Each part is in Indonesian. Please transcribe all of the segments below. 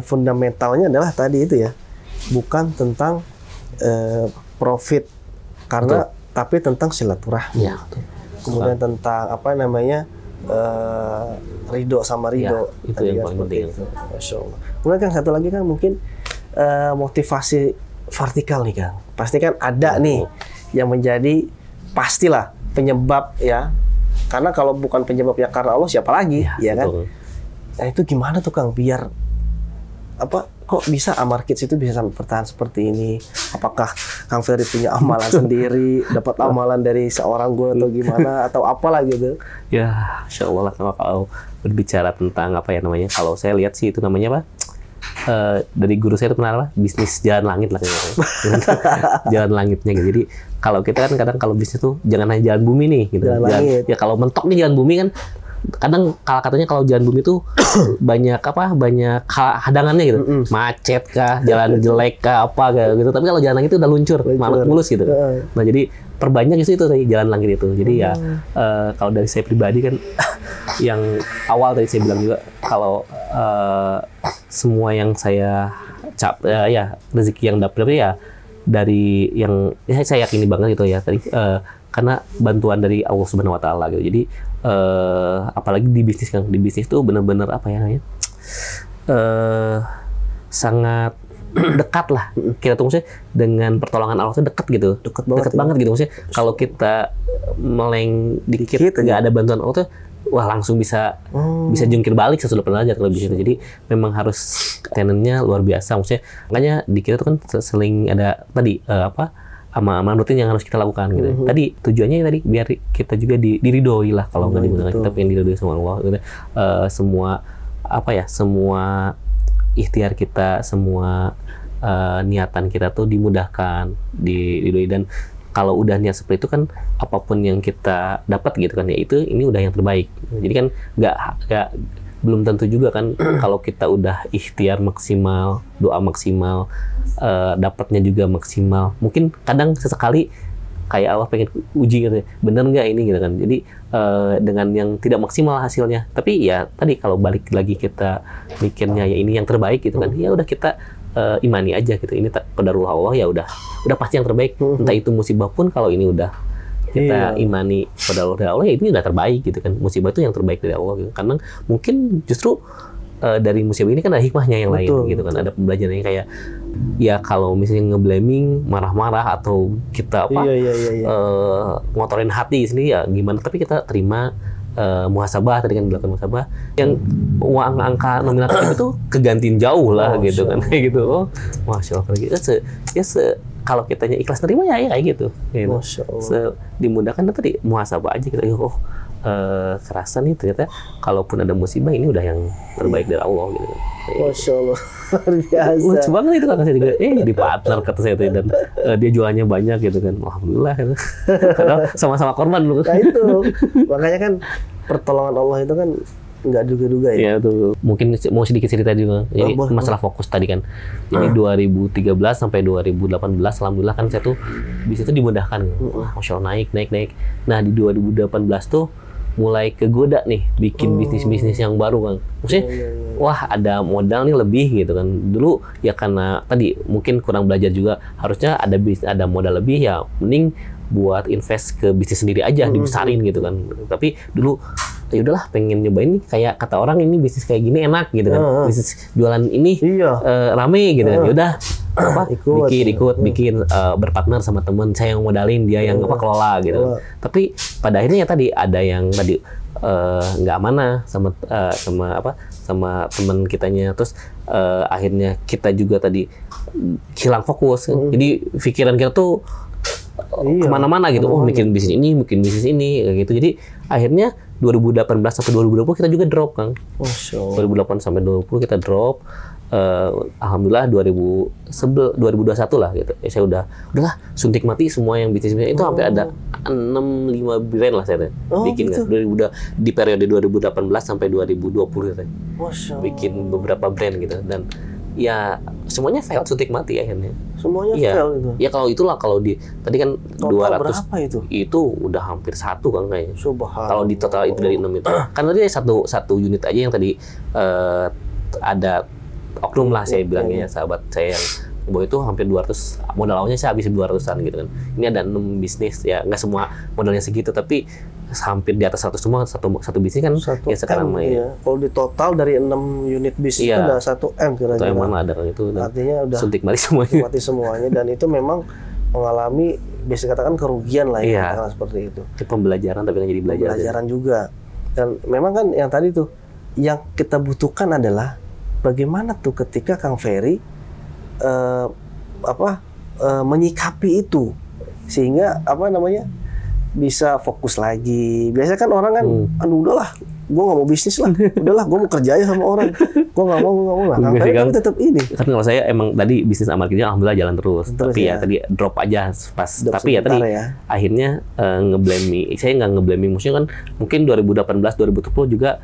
fundamentalnya adalah tadi itu ya, bukan tentang profit karena tapi tentang silaturahmi. Ya, betul. Kemudian tentang apa namanya ridho sama ridho. Ya, itu tadi yang kan paling seperti penting. itu. Masya Allah. Kemudian kan satu lagi kan mungkin motivasi vertikal nih Kang. Pasti kan ada nih yang menjadi pastilah penyebab ya. Karena kalau bukan penyebabnya karena Allah siapa lagi, ya kan? Betul. Nah itu gimana tuh Kang biar apa kok bisa Amar Kids itu bisa sampai bertahan seperti ini? Apakah Kang Ferry punya amalan sendiri, dapat amalan dari seorang guru atau gimana atau apalah gitu? Ya, insya Allah lah kalau berbicara tentang apa ya namanya, kalau saya lihat sih itu namanya apa? Dari guru saya itu pernah apa? Bisnis jalan langit lah kayaknya. Jalan langitnya gitu. Jadi kalau kita kan kadang kalau bisnis tuh jangan hanya jalan bumi nih gitu. Ya kalau mentok nih jalan bumi kan kadang katanya kalau jalan bumi tuh banyak hadangannya gitu. Macet kah, jalan jelek kah apa gitu. Tapi kalau jalan langit itu udah luncur. Mulus gitu. Nah, jadi perbanyak itu tadi jalan langit itu. Jadi ya kalau dari saya pribadi kan yang awal tadi saya bilang juga kalau semua yang saya rezeki yang dapat ya dari yang saya yakini banget gitu ya tadi karena bantuan dari Allah Subhanahu Wa Taala gitu. Jadi apalagi di bisnis kan, di bisnis tuh benar-benar apa ya namanya sangat dekat lah kita tuh maksudnya dengan pertolongan Allah tuh dekat gitu, dekat banget gitu maksudnya. Kalau kita meleng dikit nggak ada bantuan Allah tuh wah langsung bisa jungkir balik sesudah derajat kalau bisa. Jadi memang harus tenennya luar biasa maksudnya. Makanya di kita tuh kan seling ada tadi amal-amal rutin yang harus kita lakukan gitu. Tadi tujuannya tadi biar kita juga diridhoi lah kalau nggak dimudahkan kita pengen diridhoi sama Allah gitu. Semua ikhtiar kita, semua niatan kita tuh dimudahkan, diridhoi. Dan kalau udah niat seperti itu kan apapun yang kita dapat gitu kan ya ini udah yang terbaik. Jadi kan nggak belum tentu juga kan kalau kita udah ikhtiar maksimal, doa maksimal, dapatnya juga maksimal. Mungkin kadang sesekali kayak Allah pengen uji gitu ya, bener nggak ini gitu kan. Jadi dengan yang tidak maksimal hasilnya, tapi ya tadi kalau balik lagi kita mikirnya ya ini yang terbaik gitu kan, ya udah kita imani aja gitu. Ini qadarullah Allah ya udah pasti yang terbaik. Entah itu musibah pun kalau ini udah kita imani qadarullah Allah ya ini udah terbaik gitu kan. Musibah itu yang terbaik dari Allah gitu. Karena mungkin justru dari musibah ini kan ada hikmahnya yang lain gitu kan. Ada pembelajarannya kayak ya kalau misalnya ngeblaming, marah-marah atau kita ngotorin hati sendiri ya gimana, tapi kita terima muhasabah tadi kan dilakukan muhasabah yang uang angka nominal itu kegantiin jauh lah gitu kan kayak gitu. Oh, masya Allah gitu. Kalau kitanya ikhlas nerima ya kayak gitu. Masya Allah. Dimudahkan tadi muhasabah aja kita. Kerasa nih ternyata kalaupun ada musibah ini udah yang terbaik dari Allah gitu. Masya Allah, luar biasa. Lucu banget itu kakak saya juga. Di partner kata saya tuh dan dia jualannya banyak gitu kan. Alhamdulillah. Gitu. Padahal sama-sama korban dulu. Nah itu makanya kan pertolongan Allah itu kan nggak duga-duga ya. Iya tuh. Mungkin mau sedikit cerita juga. Jadi masalah fokus tadi kan. Jadi 2013 sampai 2018 alhamdulillah kan saya tuh bisa tuh dimudahkan. Masya Allah naik. Nah di 2018 tuh mulai kegoda nih bikin bisnis-bisnis yang baru kan. Maksudnya wah ada modal nih lebih gitu kan. Dulu ya karena tadi mungkin kurang belajar juga, harusnya ada modal lebih ya mending buat invest ke bisnis sendiri aja dibesarin gitu kan. Tapi dulu ya udahlah pengen nyobain nih kayak kata orang ini bisnis kayak gini enak gitu kan. Bisnis jualan ini rame gitu kan. Ya udah bikin berpartner sama teman saya yang modalin, dia yang kelola gitu. Tapi pada akhirnya ya tadi ada yang tadi nggak amanah sama teman kitanya, terus akhirnya kita juga tadi hilang fokus. Jadi pikiran kita tuh kemana-mana gitu. Bikin bisnis ini kayak gitu. Jadi akhirnya 2018 sampai 2020 kita juga drop kan. 2008 sampai 2020 kita drop. Alhamdulillah 2021 lah gitu. Ya saya udahlah suntik mati semua yang bisnis itu sampai ada 6-5 brand lah saya bikin gitu. Kan. Di periode 2018 sampai 2020 gitu. Bikin beberapa brand gitu dan ya semuanya fail suntik mati akhirnya. Semuanya fail itu. Ya kalau itulah kalau di tadi kan total 200 berapa itu? Itu udah hampir 1 kan kayaknya. Subhanallah. Kalau di total itu dari 6 itu. Kan tadi satu unit aja yang tadi ada oknum lah saya bilangnya ya, sahabat saya yang bahwa itu hampir 200, modal awalnya saya habis 200-an gitu kan. Ini ada 6 bisnis ya, nggak semua modalnya segitu tapi hampir di atas 100 semua, satu bisnis kan ya sekarang ya. Kalau di total dari 6 unit bisnis itu udah 1 M kira-kira. 1 M ada itu artinya udah suntik mati semuanya. Mati semuanya dan itu memang mengalami bisa katakan kerugian lah ya, katakan seperti itu. Itu pembelajaran tapi kan jadi pembelajaran juga. Dan memang kan yang tadi tuh yang kita butuhkan adalah bagaimana tuh ketika Kang Ferry menyikapi itu sehingga bisa fokus lagi. Biasanya kan orang kan, udahlah, gue nggak mau bisnis lah, udahlah, gue mau kerja aja sama orang, gue nggak mau. Nah, Kang tetap ini. Kan kalau saya emang tadi bisnis sama marketing alhamdulillah jalan terus tapi ya tadi drop aja pas. Drop tapi ya tadi akhirnya saya nggak ngeblaming, maksudnya kan mungkin 2018 2020 juga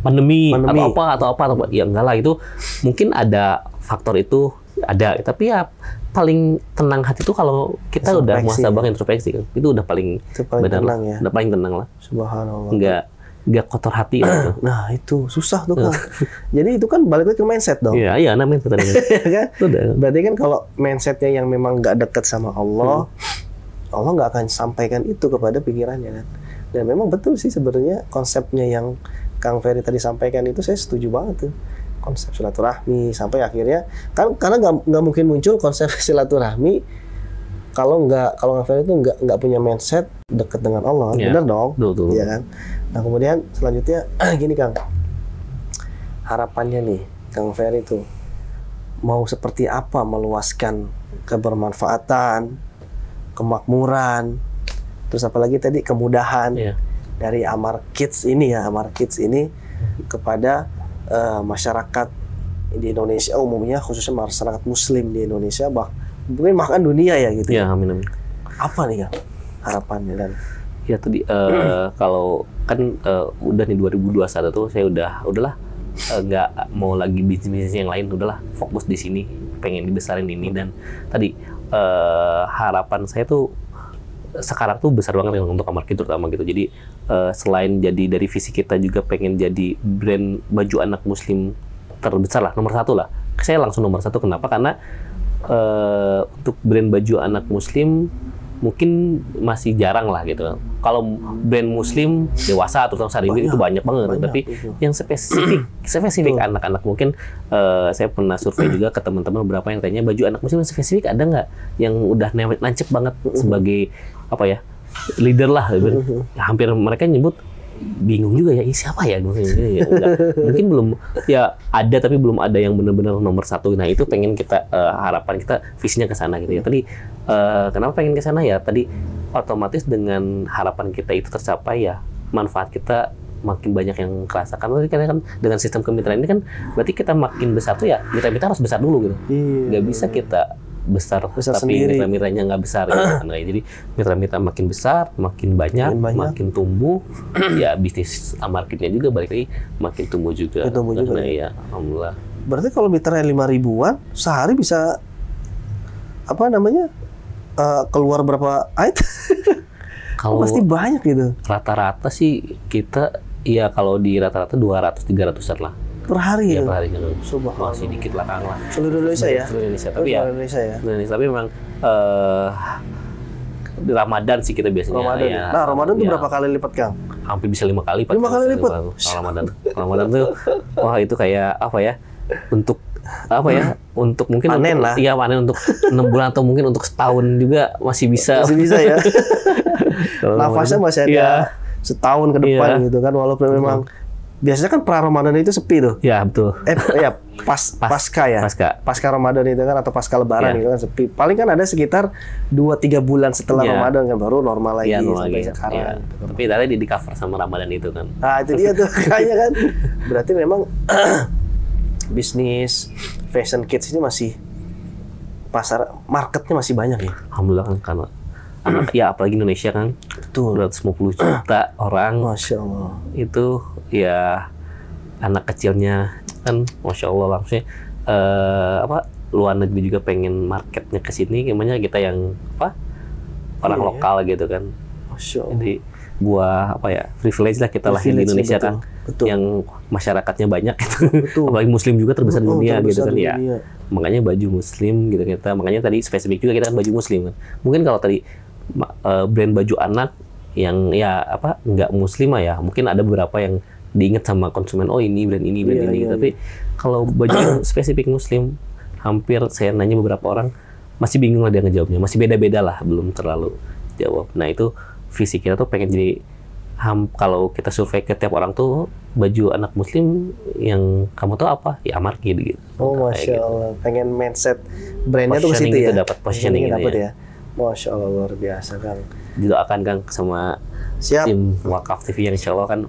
pandemi. atau apa ya enggak lah, itu mungkin ada faktor itu ada, tapi ya paling tenang hati itu kalau kita udah muhasabah introspeksi kan. Itu udah paling benar, tenang ya. Udah paling tenang lah. Subhanallah. Nggak kotor hati gitu. Nah, itu susah tuh Kang. Jadi itu kan balik lagi ke mindset dong. Iya, mindset tadi. Kan? Berarti kan kalau mindsetnya yang memang nggak dekat sama Allah, Allah nggak akan sampaikan itu kepada pikirannya kan. Dan memang betul sih sebenarnya konsepnya yang Kang Ferry tadi sampaikan itu saya setuju banget tuh. Konsep silaturahmi sampai akhirnya kan karena nggak mungkin muncul konsep silaturahmi kalau Kang Ferry itu nggak punya mindset dekat dengan Allah, benar dong, ya kan. Nah kemudian selanjutnya gini Kang, harapannya nih Kang Ferry itu mau seperti apa meluaskan kebermanfaatan, kemakmuran, terus apalagi tadi kemudahan dari Amar Kids ini kepada masyarakat di Indonesia umumnya, khususnya masyarakat Muslim di Indonesia, mungkin bahkan dunia ya gitu. Ya, amin. Apa nih Kang harapannya? Dan ya tadi kalau kan udah nih 2021 tuh saya udahlah nggak mau lagi bisnis yang lain, udahlah fokus di sini, pengen dibesarin ini. Dan tadi harapan saya tuh sekarang tuh besar banget untuk Amar Kids terutama gitu. Jadi selain jadi dari visi kita juga pengen jadi brand baju anak Muslim terbesar lah, nomor 1 lah. Saya langsung nomor 1. Kenapa? Karena untuk brand baju anak Muslim mungkin masih jarang lah gitu. Kalau brand Muslim dewasa terutama Saribin itu banyak banget. Tapi yang spesifik anak-anak mungkin saya pernah survei juga ke teman-teman beberapa yang tanya baju anak Muslim spesifik ada nggak yang udah nancep banget sebagai leader lah. Hampir mereka nyebut bingung juga ya, siapa ya? Mungkin belum ya ada, tapi belum ada yang benar-benar nomor 1. Nah itu pengen kita harapan kita visinya ke sana gitu ya. Tadi kenapa pengen ke sana ya? Tadi otomatis dengan harapan kita itu tercapai ya, manfaat kita makin banyak yang kerasa. Karena kan dengan sistem kemitraan ini kan berarti kita makin besar tuh ya, mitra-mitra harus besar dulu gitu. Nggak bisa kita besar tapi mitra-mitranya nggak besar ya. Jadi mitra-mitra makin besar, makin banyak, makin tumbuh. Ya bisnis Amar Kids-nya juga balik lagi makin tumbuh juga. Ya, alhamdulillah. Berarti kalau mitra 5.000-an sehari bisa keluar berapa item? Kalau pasti banyak gitu. Rata-rata sih kita ya kalau di rata-rata 200-300-an lah. Per hari ya? Per hari kan. Masih dikit lah Kang lah. Seluruh Indonesia ya? Seluruh Indonesia. Tapi Indonesia. Tapi memang di Ramadan sih kita biasanya. Ramadan. Ya, nah Ramadan tuh berapa kali lipat Kang? Hampir bisa 5 kali. 5 kali lipat? Ramadan tuh wah itu kayak untuk untuk mungkin panen lah. Iya, panen untuk 6 bulan atau mungkin untuk setahun juga masih bisa ya. Nafasnya masih ada setahun ke depan gitu kan, walaupun memang biasanya kan pra-Ramadan itu sepi tuh. Ya, betul. Pasca ya. Pasca Ramadan itu kan atau pasca Lebaran itu kan sepi. Paling kan ada sekitar 2-3 bulan setelah Ramadan kan baru normal lagi sampai sekarang. Tapi tadi di cover sama Ramadan itu kan. Nah, itu dia tuh kayaknya kan. Berarti memang bisnis fashion kids ini masih marketnya masih banyak ya. Alhamdulillah kan, karena ya apalagi Indonesia kan. Betul. 250 juta orang. Masya Allah. Itu ya anak kecilnya kan Masya Allah langsungnya luar negeri juga pengen marketnya ke sini, gimana kita yang orang lokal gitu kan. Masya Allah. Jadi sebuah apa ya, privilege lah kita lahir di Privilege, Indonesia betul. kan, Betul. yang masyarakatnya banyak gitu. Betul. Apalagi Muslim juga terbesar di dunia Terbesar gitu kan di ya. dunia. Makanya baju Muslim gitu kita. Makanya tadi spesifik juga kita kan baju Muslim kan. Mungkin kalau tadi brand baju anak yang ya apa nggak Muslim ya, mungkin ada beberapa yang diingat sama konsumen, oh ini brand ini, brand Iya, ini. iya, Tapi kalau baju yang spesifik Muslim, hampir saya nanya beberapa orang masih bingung lah dia ngejawabnya, masih beda-beda lah, belum terlalu jawab. Nah itu visi kita tuh pengen jadi kalau kita survei ke tiap orang tuh baju anak Muslim yang kamu tahu apa ya Amarki gitu. Oh Kayak masya gitu. Allah, pengen mindset brandnya tuh ke situ Positioning ya. itu dapat, positioning itu dapat ya. ya. Masya Allah luar biasa Kang. Didoakan Kang sama Siap. tim Wakaf TV yang insya Allah kan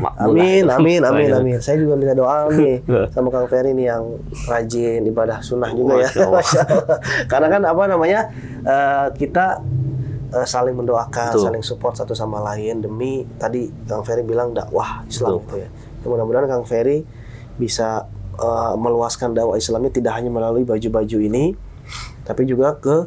makmur Amin, lah. amin, amin, Oh, amin. Saya juga minta doa nih sama Kang Ferry nih yang rajin ibadah sunnah juga ya. Masya Allah. Masya Allah. Karena kan apa namanya kita saling mendoakan, Betul. saling support satu sama lain demi tadi Kang Ferry bilang dakwah Islam Betul. gitu ya. Mudah-mudahan Kang Ferry bisa meluaskan dakwah Islamnya tidak hanya melalui baju-baju ini, tapi juga ke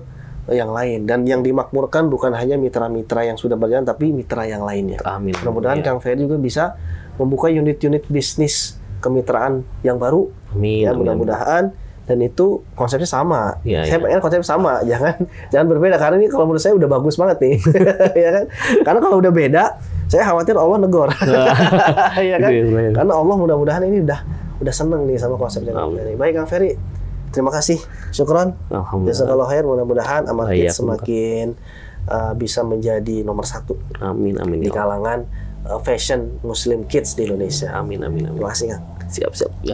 yang lain, dan yang dimakmurkan bukan hanya mitra-mitra yang sudah berjalan tapi mitra yang lainnya. Amin. Mudah-mudahan Ya. Kang Ferry juga bisa membuka unit-unit bisnis kemitraan yang baru. Amin. Ya, amin. mudah-mudahan, dan itu konsepnya sama. Iya, Saya iya. pengen konsepnya sama, jangan berbeda, karena ini kalau menurut saya udah bagus banget nih. Ya kan? Karena kalau udah beda, saya khawatir Allah negor. Ya kan? Gitu ya, sebenarnya. Karena Allah mudah-mudahan ini udah seneng nih sama konsepnya Kang Amin. Ferry. Baik Kang Ferry, terima kasih. Syukron. Alhamdulillah. Jazakallahu khair, mudah-mudahan Amarki Iya, semakin bisa menjadi nomor 1 Amin, amin. di Ya Allah. kalangan fashion Muslim kids di Indonesia. Amin, amin, amin. Terima kasih Kang. Siap, siap. Ya.